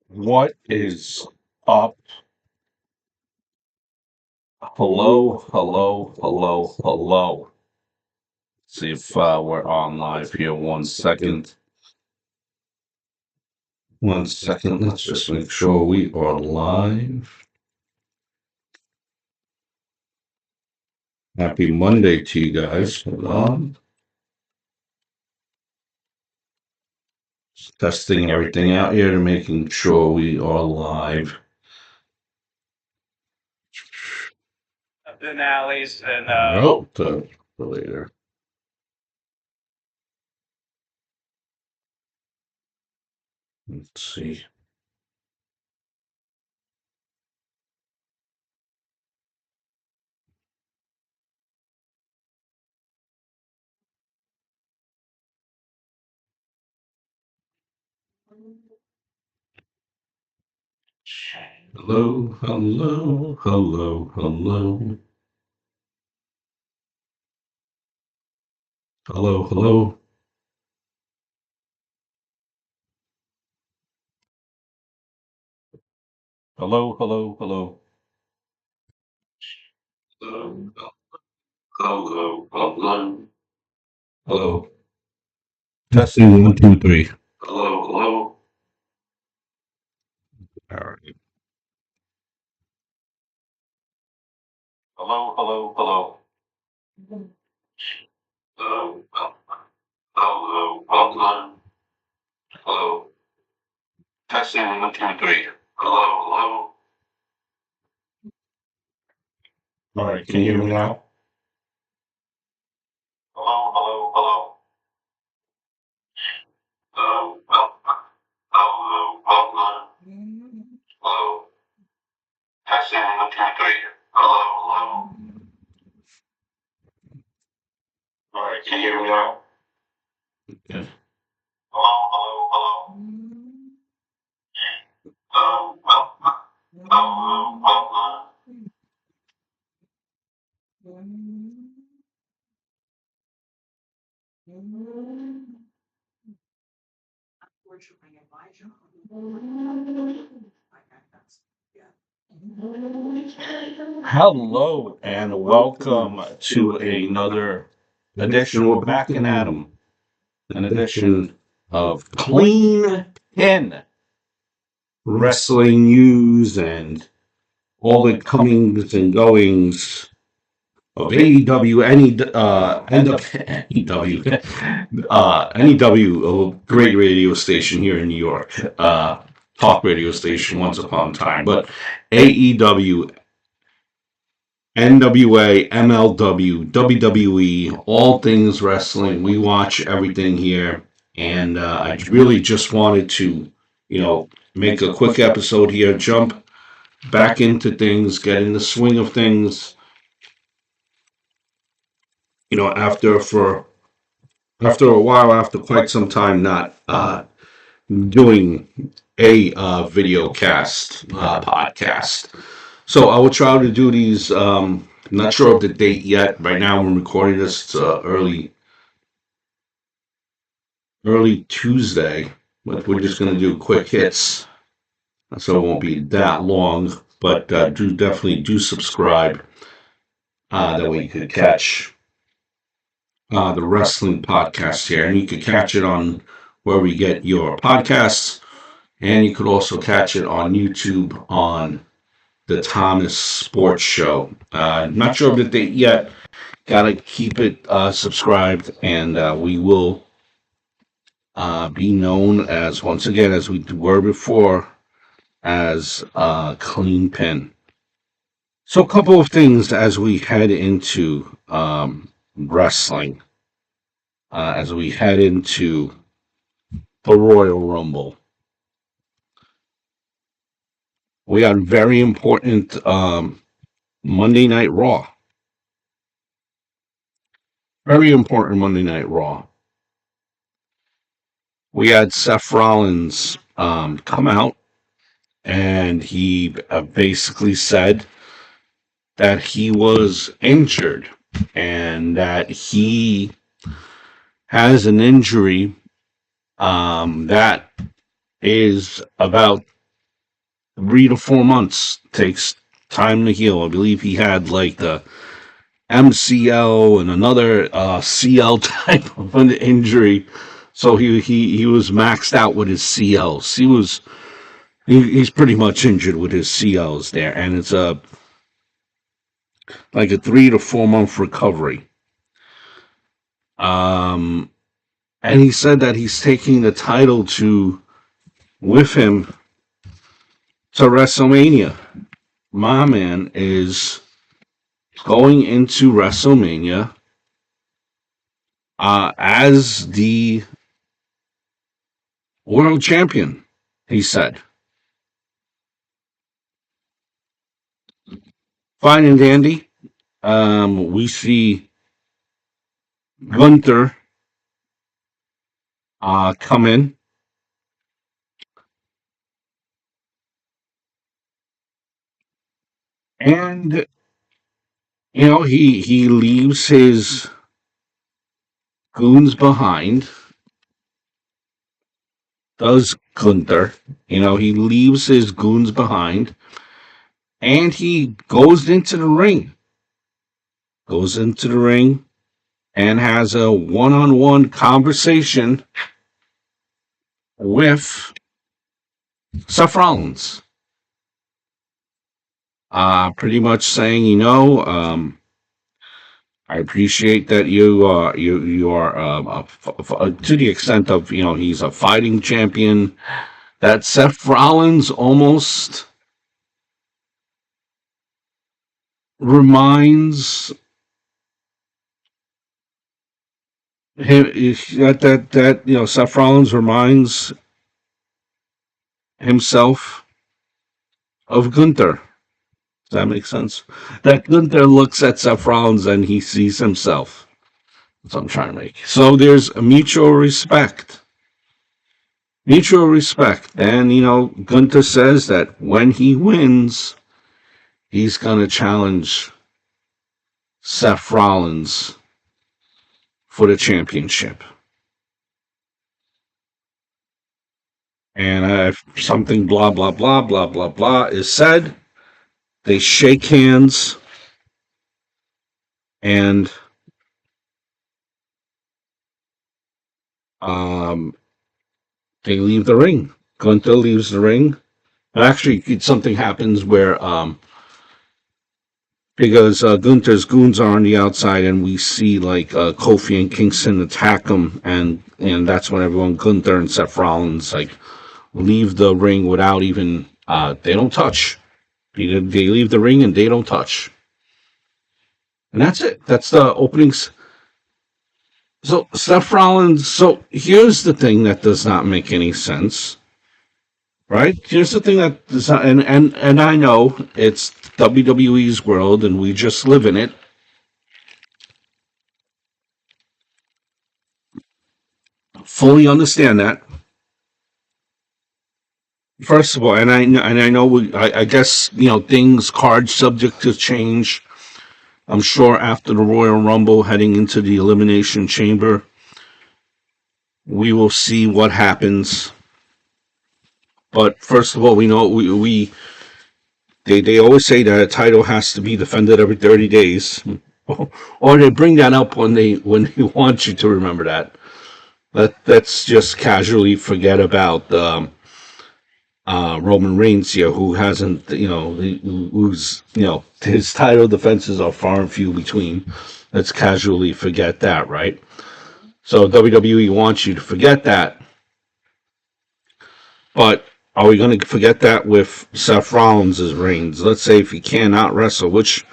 What is up? Hello, hello, hello, hello. See if we're on live here. 1 second. 1 second. Let's just make sure we are live. Happy Monday to you guys. Hold on. Just testing everything out here to making sure we are live. Finales and Later. Let's see. Hello, hello, hello, hello. Hello, hello. Hello, hello, hello. Hello, hello, hello. Hello. Testing 1, 2, 3. Hello, hello. All right. Hello, hello, hello. Hello, hello, hello. Hello. Testing 1, 2, 3. Hello, hello. All right, can you hear me now? Hello, hello, hello. Hello, hello, hello. Hello. Testing 1, 2, 3. Hello, hello. All right, can you hear me now? Okay. Hello, hello, hello. Hello, hello, hello. Hello and welcome to another edition. We're back in Adam. An edition of Clean Pin Wrestling News and all the comings and goings of AEW, NEW, a great radio station here in New York, talk radio station once upon a time, but AEW, NWA, MLW, WWE, all things wrestling. We watch everything here, and I really just wanted to, make a quick episode here, jump back into things, get in the swing of things. After a while, after quite some time not doing a video cast podcast. So I will try to do these. Not sure of the date yet. Right now, I'm recording this. It's early Tuesday, but we're just going to do quick hits, so it won't be that long. But definitely subscribe. That way you could catch the wrestling podcast here, and you could catch it on wherever you get your podcasts, and you could also catch it on YouTube on the Thomas Sports Show. Not sure of the date yet. Gotta keep it subscribed, and we will be known as, once again, as we were before, as Clean Pin. So, a couple of things as we head into wrestling, as we head into the Royal Rumble. We got very important Monday Night Raw. Very important Monday Night Raw. We had Seth Rollins come out, and he basically said that he was injured and that he has an injury That is about 3 to 4 months. Takes time to heal. I believe he had like the MCL and another CL type of an injury. So he was maxed out with his CLs. He's pretty much injured with his CLs there, and it's like a 3 to 4 month recovery. And he said that he's taking the title with him to WrestleMania. My man is going into WrestleMania as the world champion, he said. Fine and dandy. We see Gunther come in. And, he leaves his goons behind. Does Gunther. He leaves his goons behind. And he goes into the ring. And has a one-on-one conversation with Seth Rollins. Pretty much saying, I appreciate that you are to the extent of he's a fighting champion. That Seth Rollins almost reminds him that Seth Rollins reminds himself of Gunther. Does that make sense? That Gunther looks at Seth Rollins and he sees himself. That's what I'm trying to make. So there's a mutual respect. And, Gunther says that when he wins, he's going to challenge Seth Rollins for the championship. And something blah, blah, blah, blah, blah, blah is said. They shake hands. And they leave the ring. Gunther leaves the ring. Actually, something happens where because Gunther's goons are on the outside, and we see like Kofi and Kingston attack him, and that's when everyone, Gunther and Seth Rollins, like leave the ring without even they don't touch. They leave the ring and they don't touch, and that's it. That's the openings. So Seth Rollins. So here's the thing that does not make any sense. Right? Here's the thing that does not, and I know it's WWE's world and we just live in it. Fully understand that. First of all, and I know I guess things, cards subject to change. I'm sure after the Royal Rumble, heading into the Elimination Chamber, we will see what happens. But first of all, we know they always say that a title has to be defended every 30 days, or they bring that up when they want you to remember that. Let's just casually forget about Roman Reigns here, who hasn't, who's his title defenses are far and few between. Let's casually forget that, right? So WWE wants you to forget that, but are we going to forget that with Seth Rollins' reigns? Let's say if he cannot wrestle, which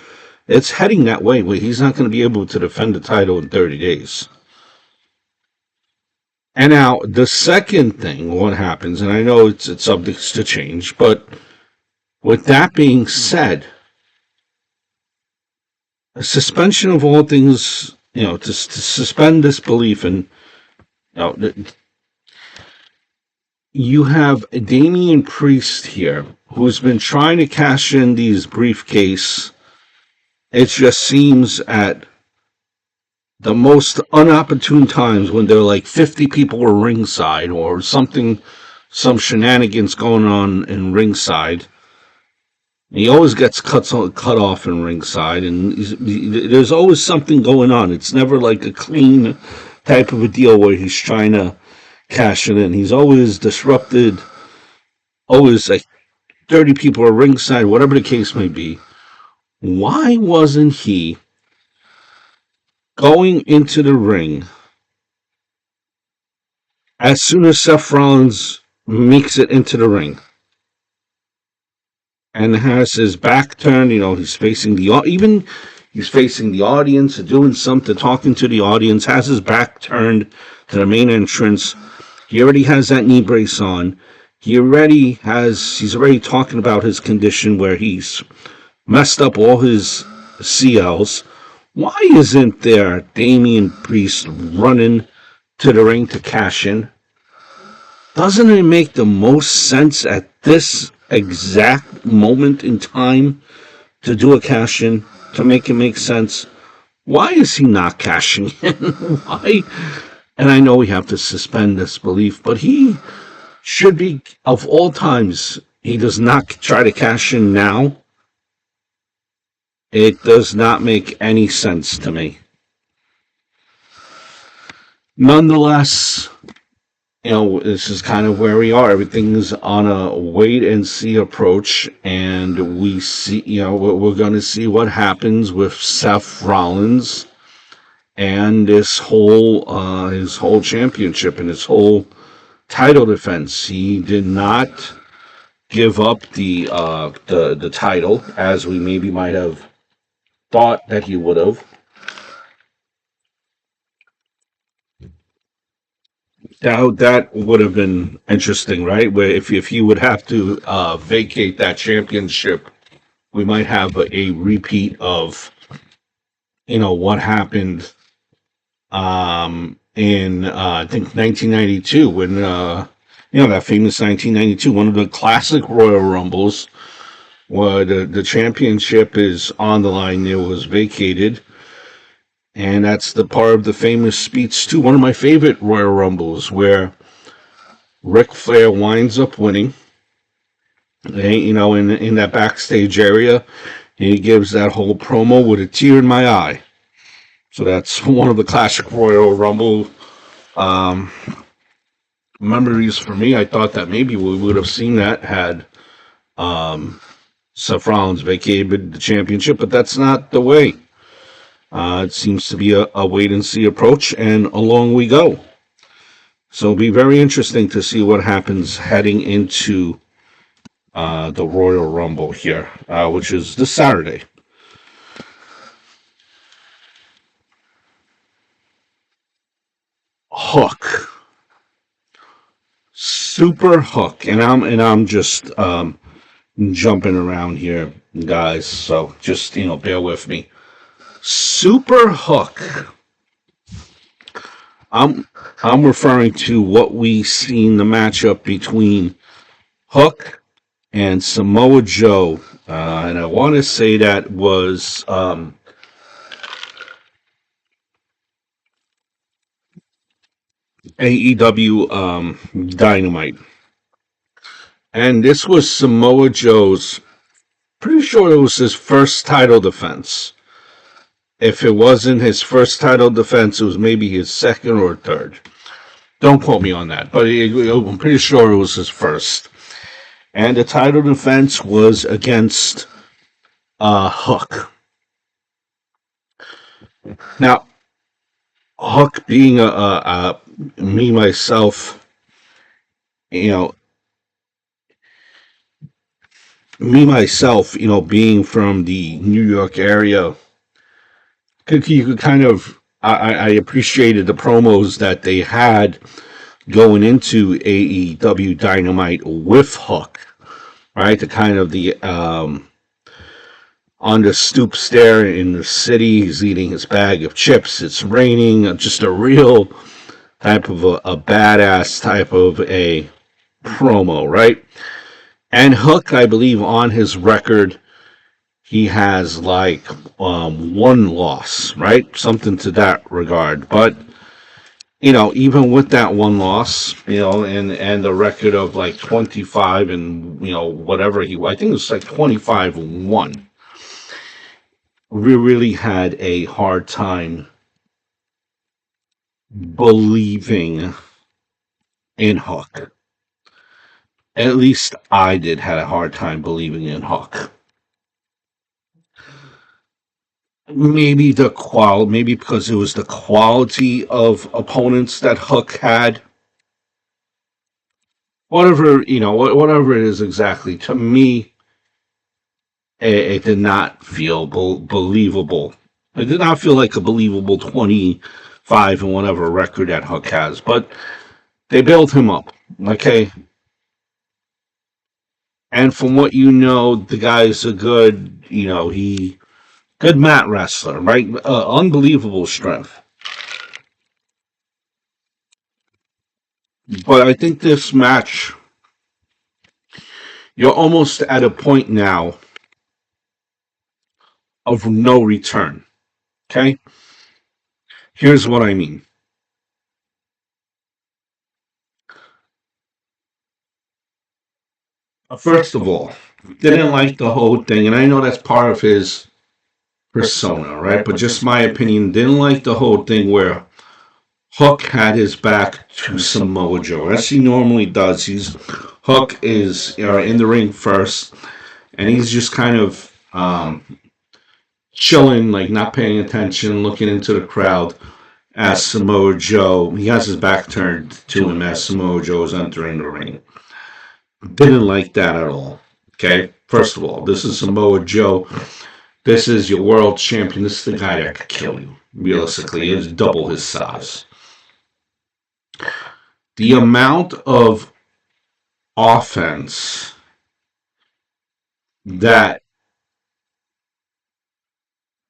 it's heading that way, where he's not going to be able to defend the title in 30 days. And now the second thing, what happens, and I know it's subject to change, but with that being said, a suspension of all things, to suspend disbelief, and you have Damian Priest here, who's been trying to cash in these briefcase. It just seems at the most unopportune times when there are like 50 people are ringside or something, some shenanigans going on in ringside. He always gets cut off in ringside, and there's always something going on. It's never like a clean type of a deal where he's trying to cash it in. He's always disrupted, always like 30 people are ringside, whatever the case may be. Why wasn't he going into the ring as soon as Seth Rollins makes it into the ring and has his back turned? He's facing he's facing the audience, doing something, talking to the audience, has his back turned to the main entrance. He already has that knee brace on. He's already talking about his condition where he's messed up all his CLs. Why isn't there Damian Priest running to the ring to cash in? Doesn't it make the most sense at this exact moment in time to do a cash in, to make it make sense? Why is he not cashing in? Why? And I know we have to suspend disbelief, but he should be, of all times, he does not try to cash in now. It does not make any sense to me. Nonetheless, this is kind of where we are. Everything's on a wait and see approach, and we see, we're going to see what happens with Seth Rollins and his whole championship and his whole title defense. He did not give up the title as we maybe might have thought that he would have. That would have been interesting, right? Where if he would have to vacate that championship, we might have a repeat of what happened in I think 1992 when that famous 1992, one of the classic Royal Rumbles where the championship is on the line. It was vacated. And that's the part of the famous speech to one of my favorite Royal Rumbles where Ric Flair winds up winning. In that backstage area, he gives that whole promo with a tear in my eye. So that's one of the classic Royal Rumble memories for me. I thought that maybe we would have seen that had Seth Rollins vacated the championship, but that's not the way. It seems to be a wait-and-see approach, and along we go. So it'll be very interesting to see what happens heading into the Royal Rumble here, which is this Saturday. Hook. Super Hook. And I'm just jumping around here, guys, so just, bear with me. Super Hook. I'm referring to what we seen the matchup between Hook and Samoa Joe, and I want to say that was AEW Dynamite, and this was Samoa Joe's. Pretty sure it was his first title defense. If it wasn't his first title defense, it was maybe his second or third. Don't quote me on that, but I'm pretty sure it was his first. And the title defense was against Hook. Now, Hook being me, myself, being from the New York area, you could kind of, I appreciated the promos that they had going into AEW Dynamite with Hook, right? The kind of the on the stoop stare in the city, he's eating his bag of chips, it's raining, just a real type of a badass type of a promo, right? And Hook, I believe, on his record, he has like one loss, right? Something to that regard. But even with that one loss, and the record of like 25 and whatever I think it was like 25-1. We really had a hard time believing in Hook. At least I did had a hard time believing in Hook. Maybe because it was the quality of opponents that Hook had. Whatever it is exactly. To me, it did not feel believable. It did not feel like a believable 25 and whatever record that Hook has. But they built him up, okay? And from what the guy's a good mat wrestler, right? Unbelievable strength. But I think this match, you're almost at a point now of no return. Okay? Here's what I mean. First of all, didn't like the whole thing, and I know that's part of his persona, right? But just my opinion, didn't like the whole thing where Hook had his back to Samoa Joe, as he normally does. Hook is in the ring first, and he's just kind of chilling, like not paying attention, looking into the crowd as Samoa Joe. He has his back turned to him as Samoa Joe is entering the ring. Didn't like that at all. Okay, first of all, this is Samoa Joe. This is your world champion. This is the guy that could kill you. Realistically, it's double his size. The amount of offense that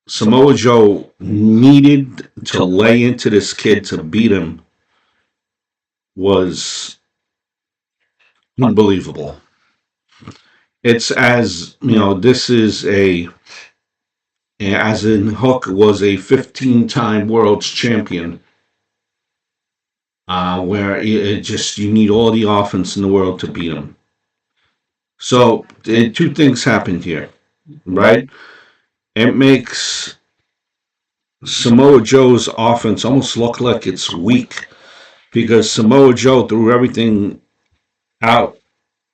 Samoa Joe needed to lay into this kid to beat him was unbelievable. It's as this is as in Hook was a 15-time world champion, where it just you need all the offense in the world to beat him. So two things happened here, right? It makes Samoa Joe's offense almost look like it's weak because Samoa Joe threw everything out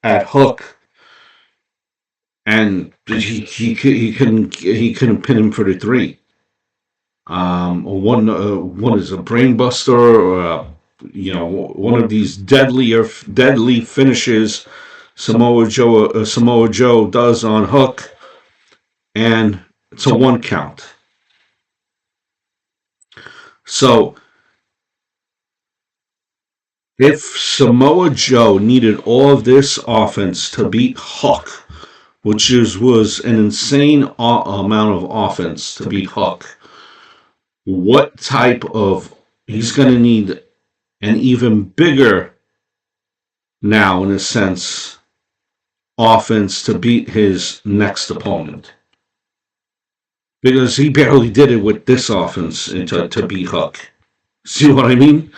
at Hook, and he couldn't pin him for the three. One is a brainbuster, or one of these deadly finishes Samoa Joe does on Hook, and it's a 1 count. So if Samoa Joe needed all of this offense to beat Hook, which was an insane amount of offense to beat Hook, what type of he's going to need an even bigger, now in a sense, offense to beat his next opponent, because he barely did it with this offense to beat Hook. See what I mean?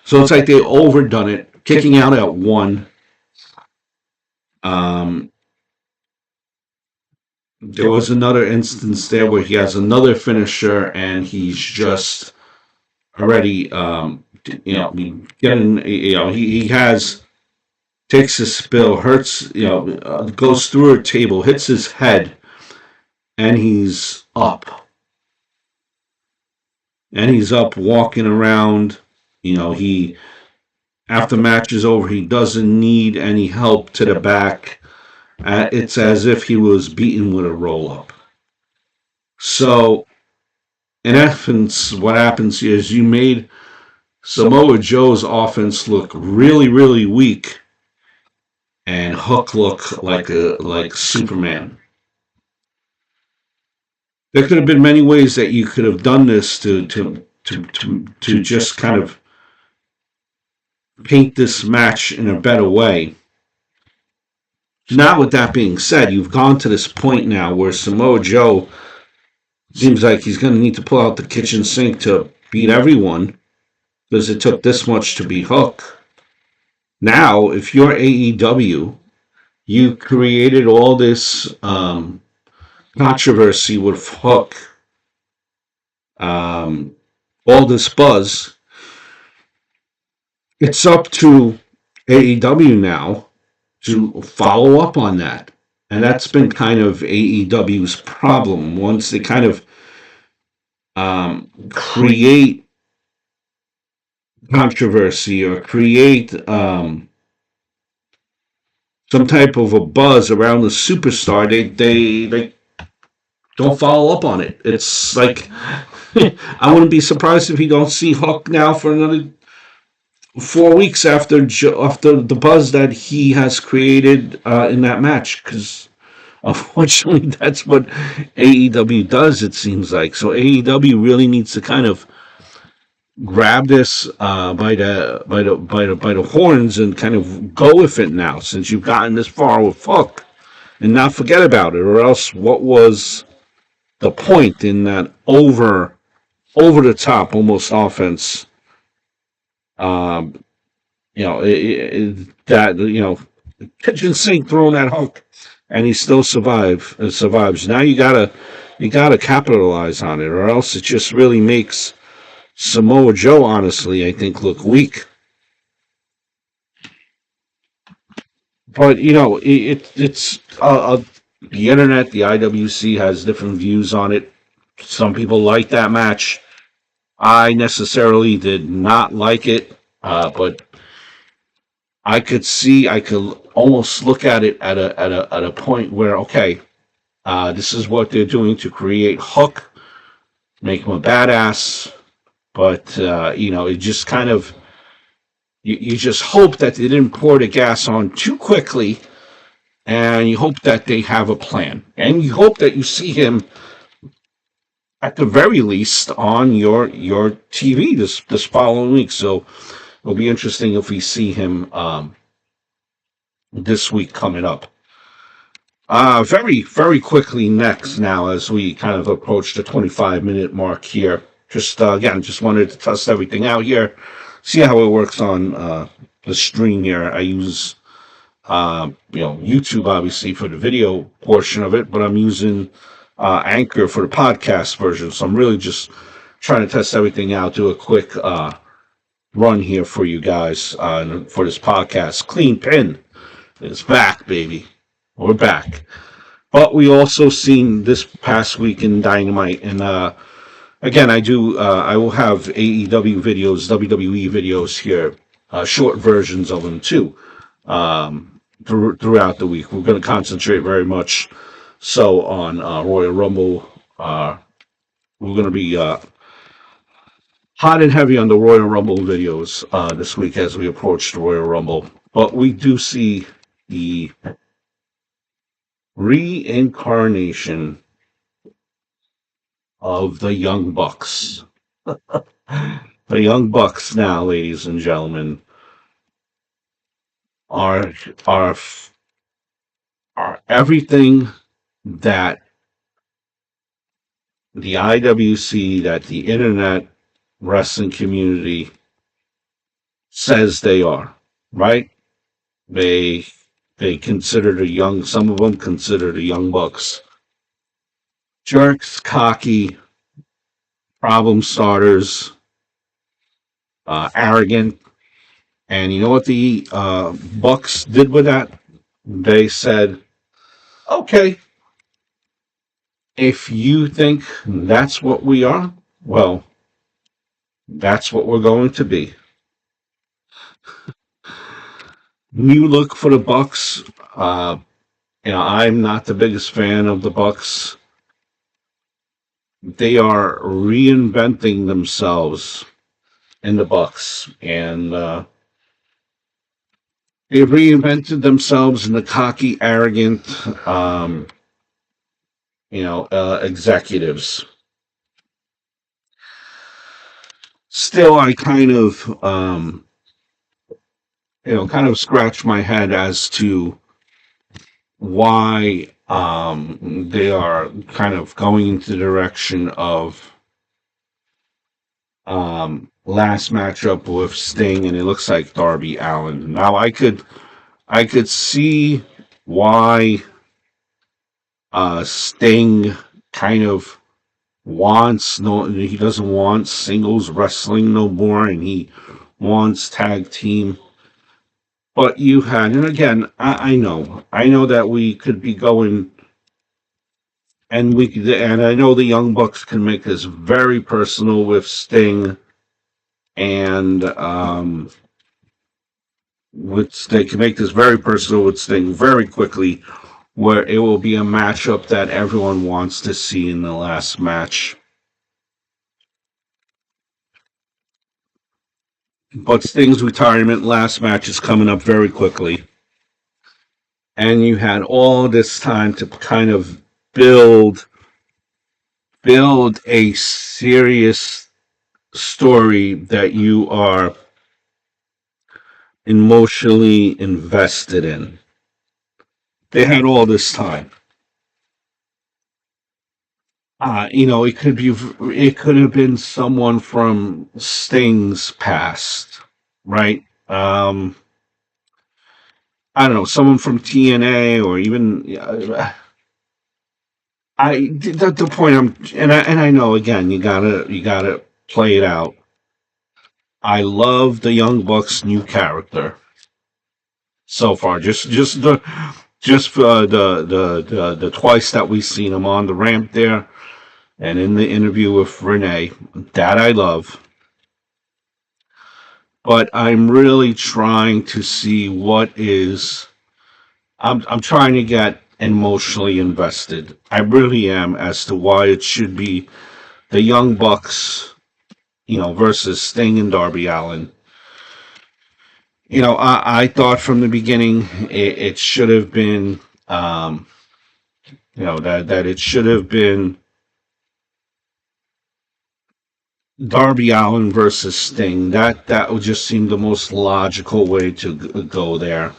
So it's like they overdone it, kicking out at 1. There was another instance there where he has another finisher and he's just already, getting, he has, takes a spill, hurts, goes through a table, hits his head, and he's up. And he's up walking around. He, after match is over, he doesn't need any help to the back. It's as if he was beaten with a roll-up. So, in essence, what happens here is you made Samoa Joe's offense look really, really weak, and Hook look like Superman. There could have been many ways that you could have done this to just kind of paint this match in a better way. Now, with that being said, you've gone to this point now where Samoa Joe seems like he's going to need to pull out the kitchen sink to beat everyone because it took this much to beat Hook. Now, if you're AEW, you created all this controversy with Hook, all this buzz. It's up to AEW now to follow up on that. And that's been kind of AEW's problem. Once they kind of create controversy or create some type of a buzz around the superstar, they don't follow up on it. It's like I wouldn't be surprised if you don't see Hook now for another 4 weeks after the buzz that he has created in that match, because unfortunately that's what AEW does, it seems like. So AEW really needs to kind of grab this by the horns and kind of go with it now, since you've gotten this far with Hook, and not forget about it, or else what was the point in that over the top almost offense? That kitchen sink throwing that Hook, and he still survives. Now you gotta capitalize on it, or else it just really makes Samoa Joe, honestly, I think, look weak. But it's the internet. The IWC has different views on it. Some people like that match. I necessarily did not like it, but I could almost look at it at a point where, okay, this is what they're doing to create Hook, make him a badass. But it just kind of you just hope that they didn't pour the gas on too quickly, and you hope that they have a plan, and you hope that you see him at the very least on your TV this following week. So it'll be interesting if we see him this week coming up. Very, very quickly next now, as we kind of approach the 25-minute mark here. Just wanted to test everything out here, see how it works on the stream here. I use YouTube obviously for the video portion of it, but I'm using Anchor for the podcast version. So I'm really just trying to test everything out, do a quick run here for you guys for this podcast. Clean Pin is back, baby. We're back. But we also seen this past week in Dynamite, and again, I will have AEW videos, WWE videos here, short versions of them too, throughout the week. We're going to concentrate very much so on Royal Rumble. We're going to be hot and heavy on the Royal Rumble videos this week as we approach the Royal Rumble. But we do see the reincarnation of the Young Bucks. The Young Bucks now, ladies and gentlemen, are everything that the IWC, that the internet wrestling community says they are, right? They consider some of them consider the Young Bucks jerks, cocky, problem starters, arrogant. And you know what the Bucks did with that? They said, okay, if you think that's what we are, well, that's what we're going to be. You look for the Bucks. I'm not the biggest fan of the Bucks. They are reinventing themselves in the Bucks, and they've reinvented themselves in the cocky, arrogant, executives. Still, I kind of scratch my head as to why they are kind of going into the direction of last matchup with Sting, and it looks like Darby Allin. Now I could see why Sting kind of wants no he doesn't want singles wrestling no more, and he wants tag team. But you had, and again, I know that we could be going, and I know the Young Bucks can make this very personal with Sting, and which they can make this very personal with Sting very quickly, where it will be a matchup that everyone wants to see in the last match. But Sting's retirement last match is coming up very quickly, and you had all this time to kind of build a serious story that you are emotionally invested in. They had all this time. It could have been someone from Sting's past, right? I don't know, someone from TNA, or even the point I know, again, you gotta play it out. I love the Young Bucks new character so far. Just for the twice that we've seen him on the ramp there, and in the interview with Renee, that I love. But I'm really trying to see what is. I'm trying to get emotionally invested. I really am, as to why it should be the Young Bucks, versus Sting and Darby Allin. I thought from the beginning it should have been, that it should have been Darby Allin versus Sting. That would just seem the most logical way to go there.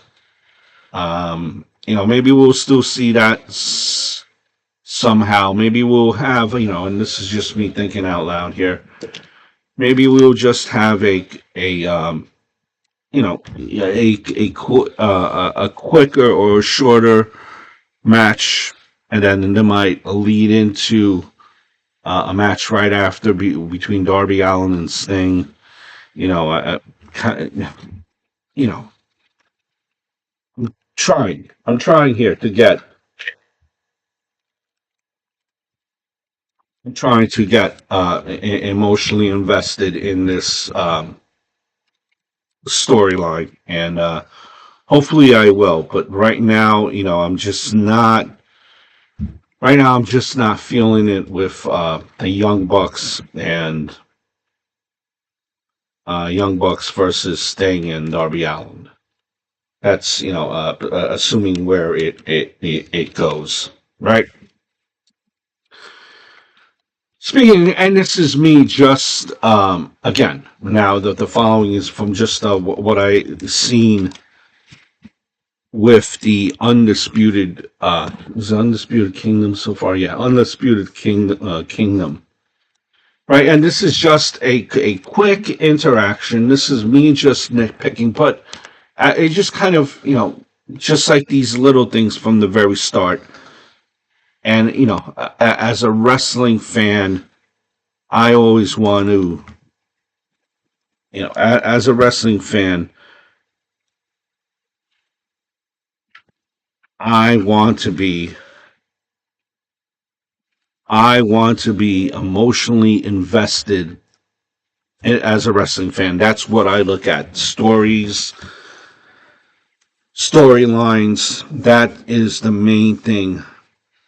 Maybe we'll still see that somehow. Maybe we'll have, and this is just me thinking out loud here. Maybe we'll just have a quicker or shorter match, and then they might lead into a match right after between Darby Allin and Sting. You know, kind you know, trying. I'm trying here to get. I'm trying to get emotionally invested in this storyline, and hopefully I will. But right now, I'm just not. Right now, I'm just not feeling it with the Young Bucks, and Young Bucks versus Sting and Darby Allin. That's, assuming where it goes, right? Speaking, and this is me just again. Now the following is from just what I seen with the undisputed is it undisputed kingdom so far. Yeah, undisputed kingdom. Right, and this is just a quick interaction. This is me just nitpicking, but it just kind of, just like these little things from the very start. And, as a wrestling fan, I always want to, as a wrestling fan, I want to be, I want to be emotionally invested as a wrestling fan. That's what I look at. Storylines. That is the main thing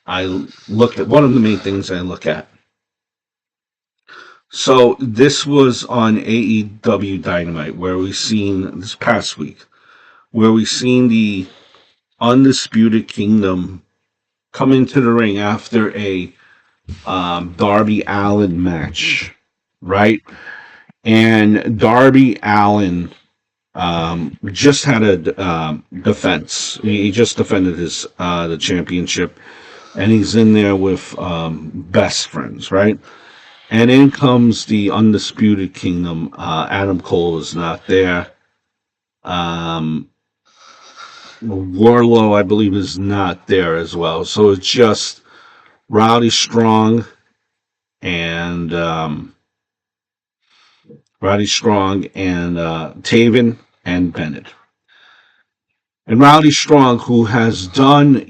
I look at. One of the main things I look at. So this was on AEW Dynamite, where we seen this past week, where we seen the Undisputed Kingdom come into the ring after a Darby Allin match, right? And Darby Allin just had a defense. He just defended his the championship, and he's in there with best friends, right? And in comes the undisputed kingdom. Adam Cole is not there. Um, Warlow, I believe, is not there as well. So it's just Rowdy Strong and Taven and Bennett. And Rowdy Strong, who has done,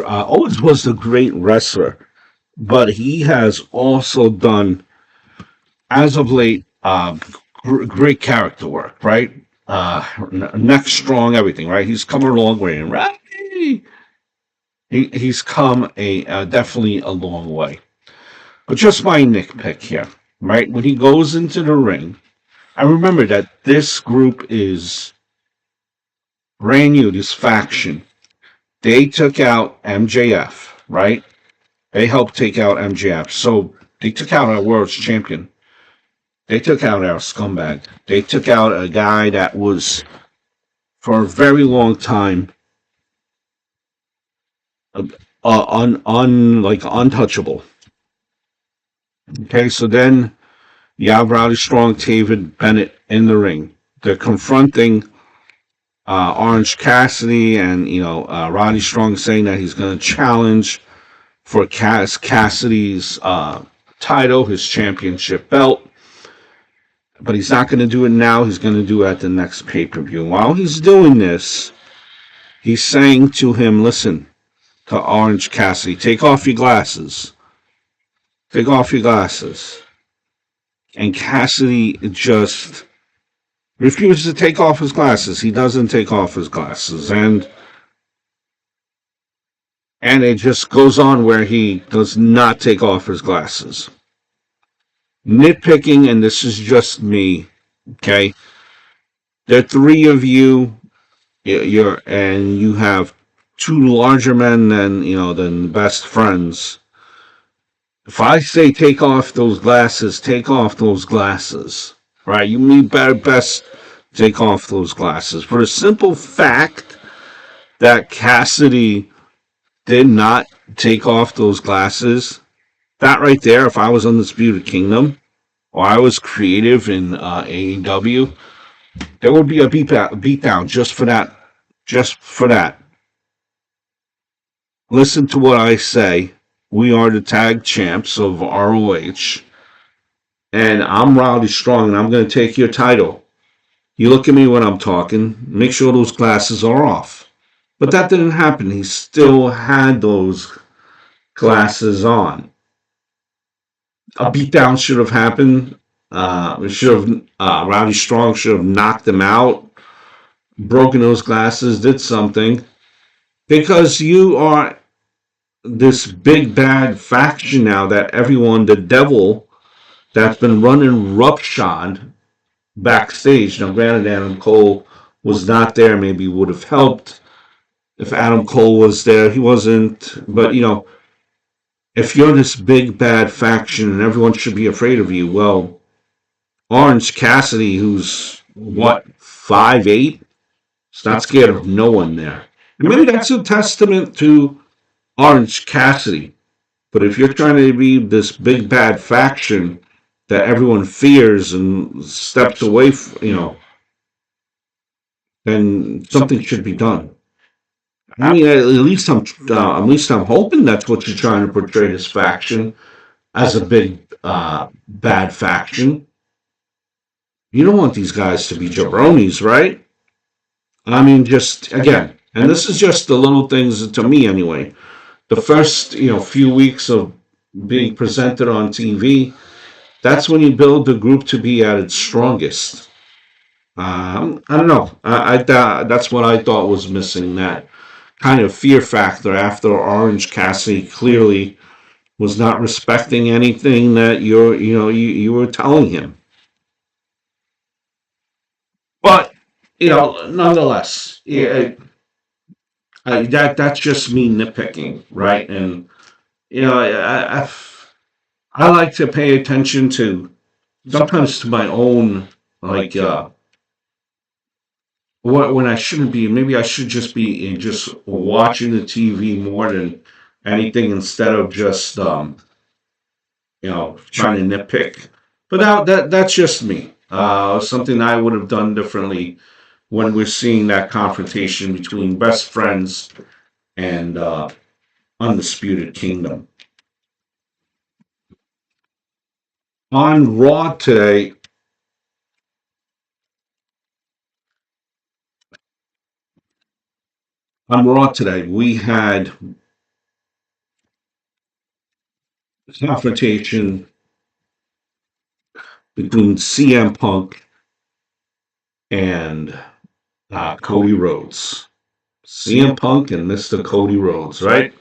always was a great wrestler, but he has also done, as of late, great character work, right? Neck strong, everything, right? He's come a long way, and Rowdy, he's come definitely a long way. But just my nitpick here, right? When he goes into the ring, I remember that this group is brand new, this faction. They took out MJF, right? They helped take out MJF. So they took out our world's champion. They took out our scumbag. They took out a guy that was, for a very long time, untouchable. Okay, so then you have Rowdy Strong, David Bennett in the ring. They're confronting Orange Cassidy, and Roddy Strong saying that he's going to challenge for Cassidy's title, his championship belt, but he's not going to do it now. He's going to do it at the next pay-per-view. While he's doing this, he's saying to him, "Listen, to Orange Cassidy, take off your glasses. Take off your glasses." And Cassidy just refuses to take off his glasses. He doesn't take off his glasses. And it just goes on where he does not take off his glasses. Nitpicking, and this is just me, okay? There are three of you, and you have two larger men than best friends. If I say take off those glasses, take off those glasses. Right? You need best take off those glasses. For the simple fact that Cassidy did not take off those glasses, that right there, if I was Undisputed Kingdom, or I was creative in AEW, there would be a beatdown just for that. Just for that. Listen to what I say. We are the tag champs of ROH. And I'm Rowdy Strong, and I'm going to take your title. You look at me when I'm talking. Make sure those glasses are off. But that didn't happen. He still had those glasses on. A beatdown should have happened. Rowdy Strong should have knocked him out, broken those glasses, did something. Because you are this big bad faction now that everyone, the devil, that's been running roughshod backstage. Now, granted, Adam Cole was not there. Maybe would have helped if Adam Cole was there. He wasn't. But, if you're this big bad faction and everyone should be afraid of you, well, Orange Cassidy, who's, 5'8", is not scared of no one there. And maybe that's a testament to Orange Cassidy. But if you're trying to be this big bad faction that everyone fears and steps away from, then something should be done. I mean, at least I'm hoping that's what you're trying to portray this faction as a big bad faction. You don't want these guys to be jabronis, right? I mean, just again, and this is just the little things to me anyway. The first few weeks of being presented on TV, that's when you build the group to be at its strongest. I don't know. That's what I thought was missing. That kind of fear factor after Orange Cassidy clearly was not respecting anything that you were telling him. But nonetheless, that's just me nitpicking, right? And I like to pay attention to sometimes to my own when I shouldn't be. Maybe I should just be in just watching the TV more than anything instead of just trying to nitpick. But that's just me. Something I would have done differently when we're seeing that confrontation between best friends and undisputed kingdom. On Raw today, we had a confrontation between CM Punk and Cody Rhodes. CM Punk and Mr. Cody Rhodes, right?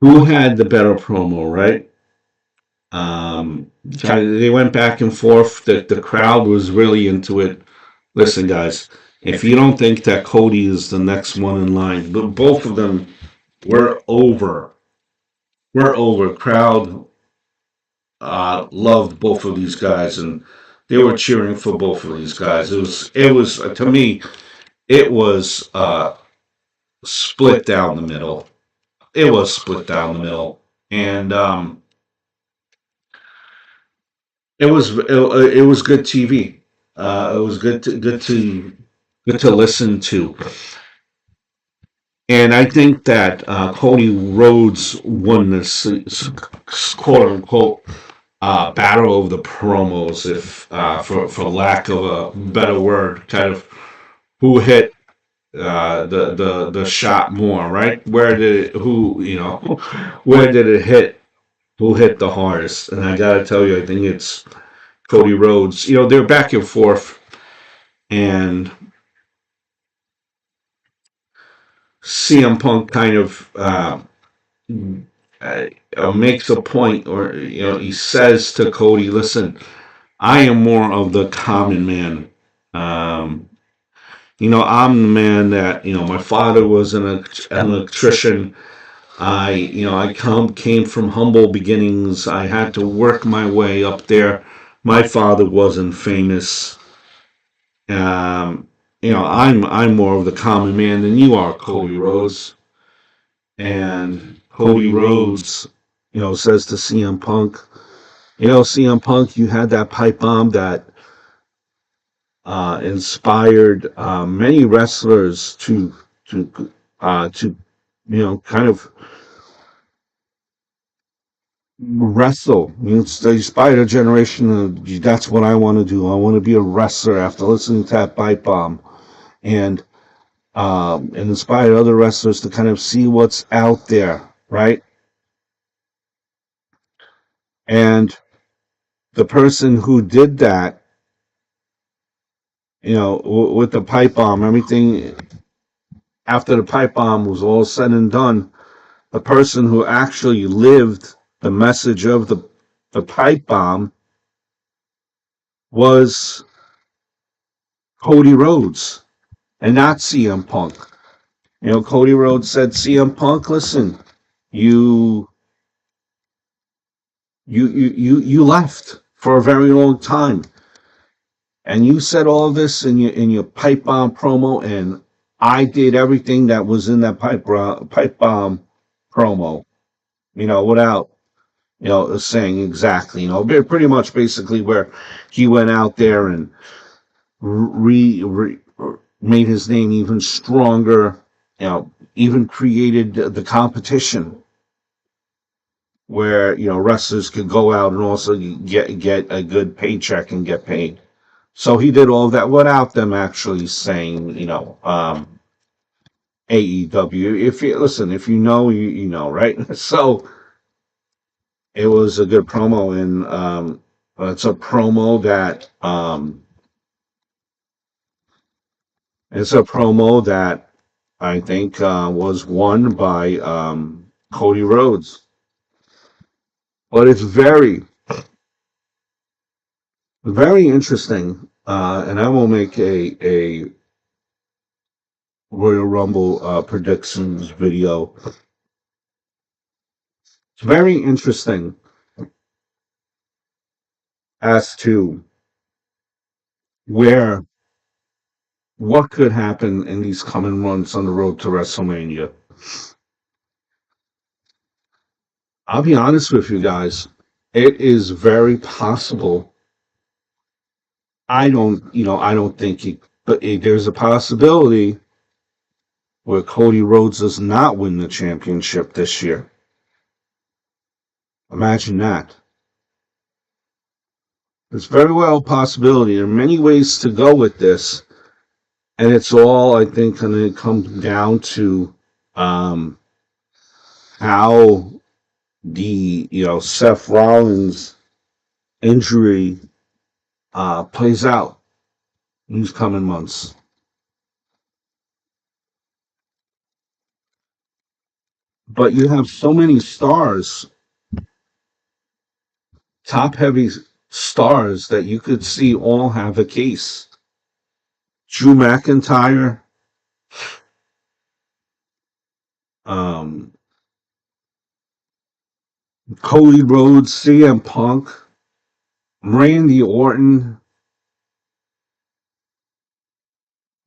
Who had the better promo, right? They went back and forth. The crowd was really into it. Listen, guys, if you don't think that Cody is the next one in line, but both of them were over. We're over. Crowd loved both of these guys, and they were cheering for both of these guys. It was to me, it was split down the middle. It was split down the middle, and it was good TV. It was good to listen to, and I think that Cody Rhodes won this quote unquote battle of the promos, if for lack of a better word, kind of who hit the shot more, right? Where did it, who you know where did it hit? Who hit the hardest? And I gotta tell you, I think it's Cody Rhodes. They're back and forth, and CM Punk kind of makes a point, or he says to Cody, "Listen, I am more of the common man. Um, I'm the man that my father was an electrician. I came from humble beginnings. I had to work my way up there. My father wasn't famous. I'm more of the common man than you are, Cody Rhodes." And Cody Rhodes, says to CM Punk, CM Punk, you had that pipe bomb that inspired many wrestlers to kind of wrestle. It's they inspired a generation of that's what I want to do. I want to be a wrestler after listening to that pipe bomb, and inspired other wrestlers to kind of see what's out there, right? And the person who did that, with the pipe bomb, everything after the pipe bomb was all said and done, the person who actually lived the message of the pipe bomb was Cody Rhodes and not CM Punk. Cody Rhodes said, CM Punk, listen, you you left for a very long time. And you said all this in your pipe bomb promo, and I did everything that was in that pipe bomb promo, without saying exactly, pretty much basically where he went out there and made his name even stronger, even created the competition where wrestlers could go out and also get a good paycheck and get paid. So he did all that without them actually saying, AEW. If you listen, if you know, you know, right? So it was a good promo, and it's a promo that I think was won by Cody Rhodes. But it's very, very interesting, and I will make a Royal Rumble predictions video. It's very interesting as to where what could happen in these coming months on the road to WrestleMania. I'll be honest with you guys. It is very possible. I don't think it, but there's a possibility where Cody Rhodes does not win the championship this year. Imagine that. There's very well a possibility. There are many ways to go with this, and it's all, I think, going to come down to how the Seth Rollins injury plays out in these coming months. But you have so many stars, top heavy stars, that you could see all have a case. Drew McIntyre, um, Cody Rhodes, CM Punk, Randy Orton,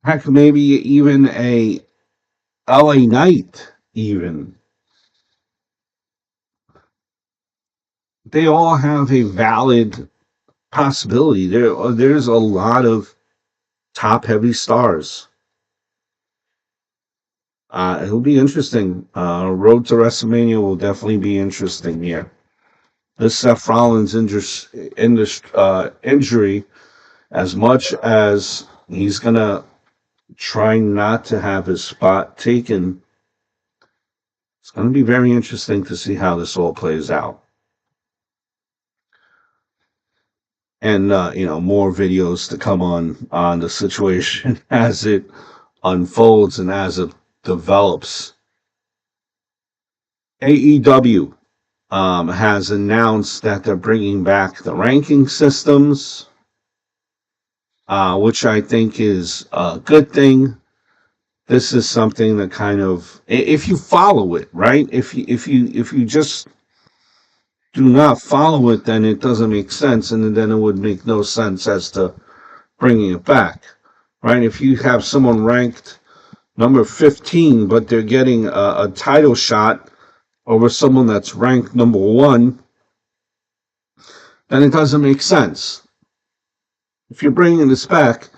heck, maybe even a LA Knight, even. They all have a valid possibility. There's a lot of top heavy stars. It'll be interesting. Road to WrestleMania will definitely be interesting here. This Seth Rollins injury, as much as he's going to try not to have his spot taken, it's going to be very interesting to see how this all plays out. And, more videos to come on the situation as it unfolds and as it develops. AEW has announced that they're bringing back the ranking systems, which I think is a good thing. This is something that kind of, if you follow it, right? If you just do not follow it, then it doesn't make sense, and then it would make no sense as to bringing it back, right? If you have someone ranked number 15, but they're getting a title shot over someone that's ranked number 1, then it doesn't make sense. If you're bringing this back,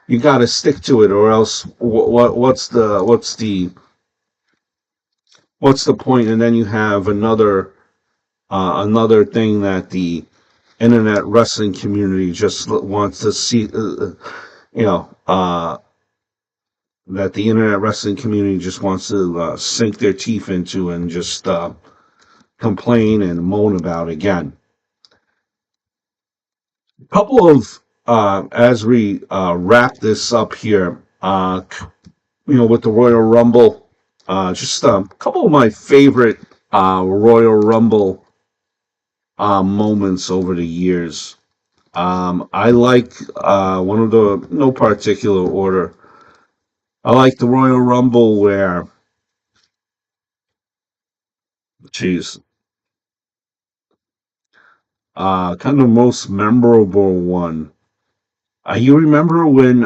you got to stick to it, or else what's the point? And then you have another thing that the internet wrestling community just wants to see, that the internet wrestling community just wants to sink their teeth into and just complain and moan about again. A couple of, as we wrap this up here, with the Royal Rumble, just a couple of my favorite Royal Rumble moments over the years. I like one of the, no particular order, I like the Royal Rumble where, kind of the most memorable one. You remember when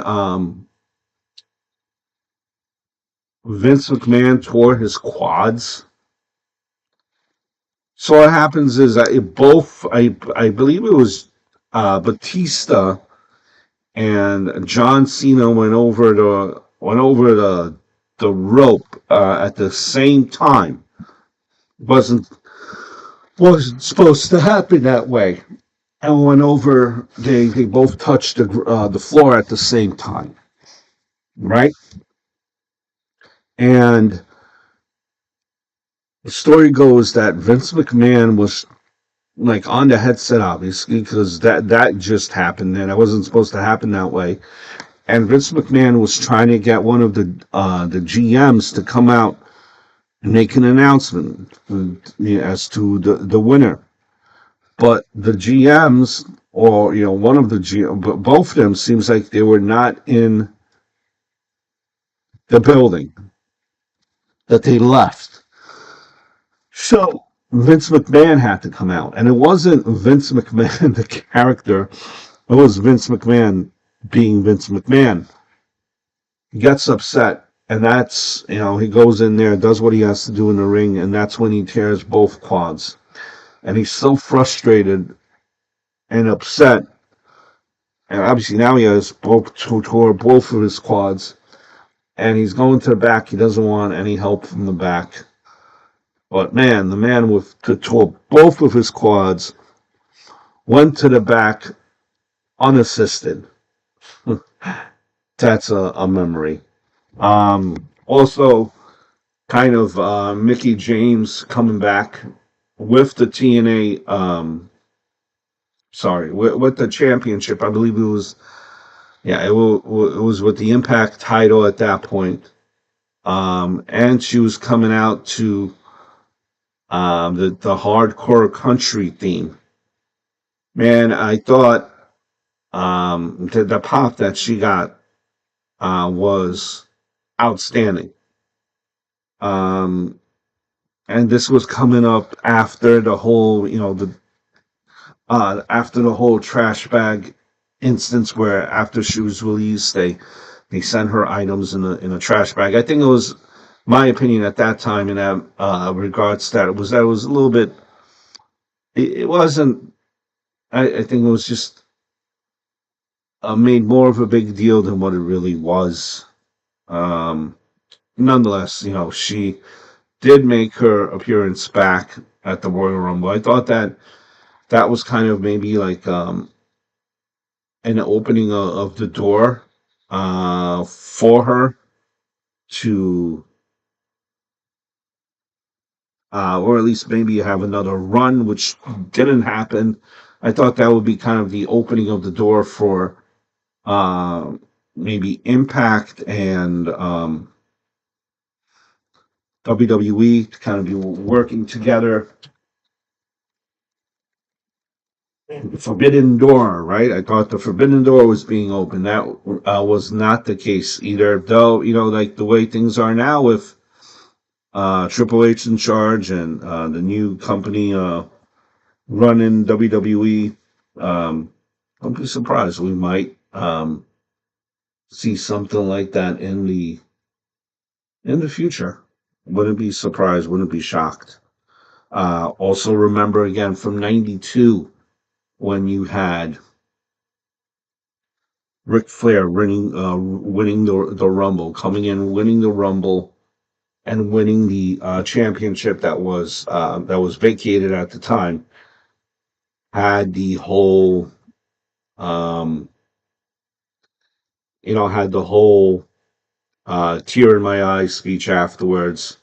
Vince McMahon tore his quads? So what happens is I believe it was Batista and John Cena went over the rope at the same time. Wasn't supposed to happen that way. And went over. They both touched the floor at the same time, right? And the story goes that Vince McMahon was like on the headset, obviously, because that just happened and it wasn't supposed to happen that way. And Vince McMahon was trying to get one of the GMs to come out and make an announcement as to the winner. But the GMs, or one of the GMs, but both of them seems like they were not in the building, that they left. So Vince McMahon had to come out, and it wasn't Vince McMahon the character. It was Vince McMahon being Vince McMahon. He gets upset, and that's, he goes in there, does what he has to do in the ring, and that's when he tears both quads. And he's so frustrated and upset, and obviously now he has both tore both of his quads, and he's going to the back. He doesn't want any help from the back. But man, the man with tore both of his quads went to the back unassisted. That's a memory. Also, kind of Mickey James coming back with the TNA. Sorry, with the championship. I believe it was. Yeah, it was with the Impact title at that point. And she was coming out to the hardcore country theme. Man, I thought the pop that she got was outstanding. Um, and this was coming up after the whole, after the whole trash bag instance where after she was released, they sent her items in a trash bag. I think it was my opinion at that time in that regards that it was a little bit. It wasn't. I think it was just made more of a big deal than what it really was. Um, Nonetheless, she did make her appearance back at the Royal Rumble. I thought that was kind of maybe like an opening of the door for her to, or at least maybe have another run, which didn't happen. I thought that would be kind of the opening of the door for uh, maybe Impact and WWE to kind of be working together. Forbidden Door, right? I thought the Forbidden Door was being opened. That was not the case either. Though, like the way things are now with Triple H in charge and the new company running WWE, don't be surprised. We might see something like that in the future. Wouldn't be surprised. Wouldn't be shocked. Also, remember again from '92 when you had Ric Flair winning the Rumble, coming in, winning the Rumble, and winning the championship that was vacated at the time. Had the whole, um, had the whole tear in my eye speech afterwards.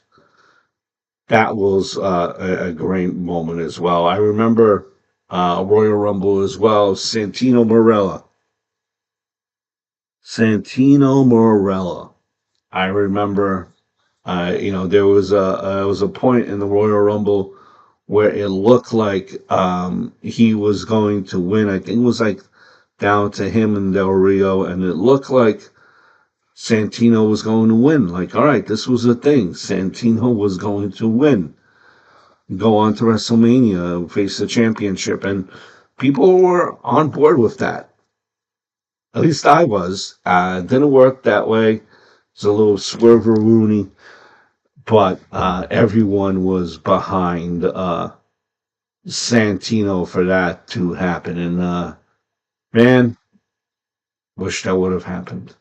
That was a great moment as well. I remember Royal Rumble as well. Santino Morella. I remember. There was a point in the Royal Rumble where it looked like he was going to win. I think it was like down to him and Del Rio, and it looked like Santino was going to win. Like, all right, this was a thing. Santino was going to win, go on to WrestleMania, face the championship, and people were on board with that. At least I was. Didn't work that way. It's a little swerveroony, but everyone was behind Santino for that to happen. And man, wish that would have happened.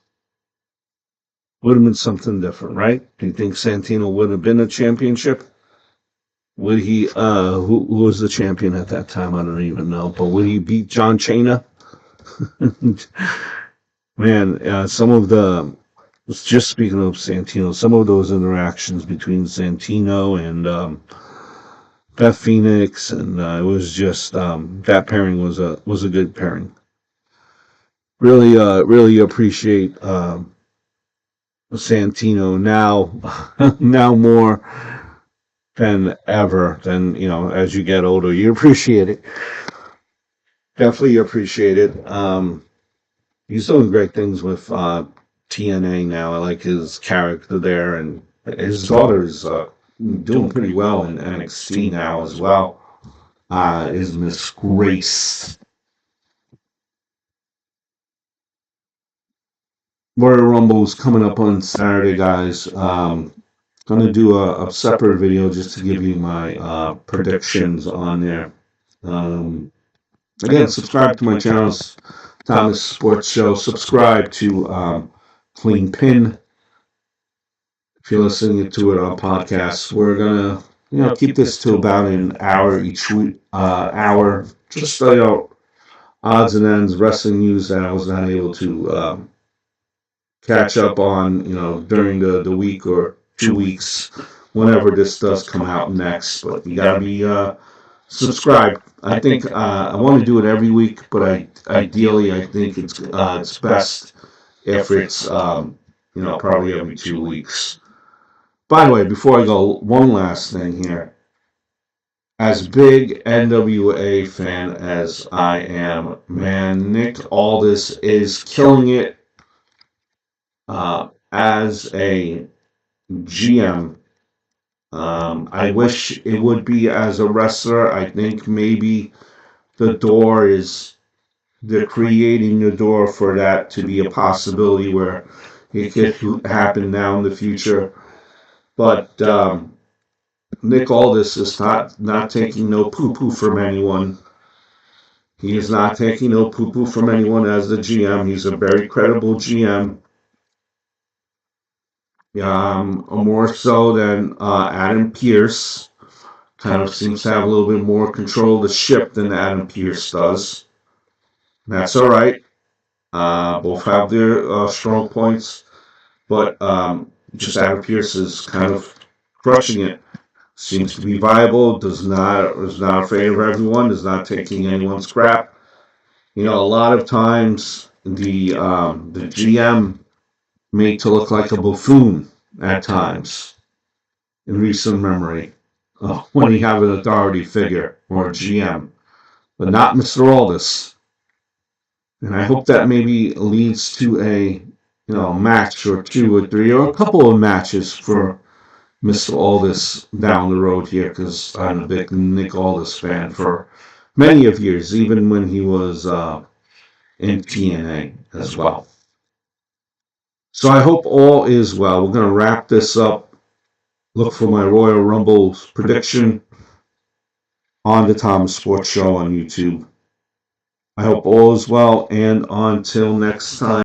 Would have been something different, right? Do you think Santino would have been a championship? Would he? Who was the champion at that time? I don't even know. But would he beat John Cena? Man, some of the just speaking of Santino, some of those interactions between Santino and Beth Phoenix, and it was just that pairing was a good pairing. Really appreciate Santino now now more than ever. Than as you get older, you appreciate it. Definitely appreciate it. He's doing great things with TNA now. I like his character there, and his daughter's doing pretty well in NXT now as well. Is Miss Grace. Royal Rumble's coming up on Saturday, guys. Going to do a separate video just to give you my predictions on there. Again, subscribe to my channels, Thomas Sports Show. Subscribe to Clean Pin if you're listening to it on podcasts. We're gonna, keep this to about an hour each week. Hour, just odds and ends, wrestling news that I was not able to catch up on, during the week or 2 weeks, whenever this does come out next. But you gotta be subscribed. I think I want to do it every week, but ideally I think it's best if it's probably every 2 weeks. By the way, before I go, one last thing here. As big NWA fan as I am, man, Nick Aldis is killing it as a GM. I wish it would be as a wrestler. I think maybe they're creating the door for that to be a possibility where it could happen now in the future. But Nick Aldis is not taking no poo-poo from anyone. He is not taking no poo-poo from anyone as the GM. He's a very credible GM. More so than Adam Pearce. Kind of seems to have a little bit more control of the ship than Adam Pearce does. That's all right. Both have their strong points, but just Adam Pearce is kind of crushing it. Seems to be viable. Is not afraid of everyone. Is not taking anyone's crap. A lot of times the GM made to look like a buffoon at times in recent memory when you have an authority figure or a GM, but not Mr. Aldis. And I hope that maybe leads to a match or 2 or 3 or a couple of matches for Mr. Aldis down the road here, because I'm a big Nick Aldis fan for many of years, even when he was in TNA as well. So I hope all is well. We're going to wrap this up. Look for my Royal Rumble prediction on the Thomas Sports Show on YouTube. I hope all is well, and until next time.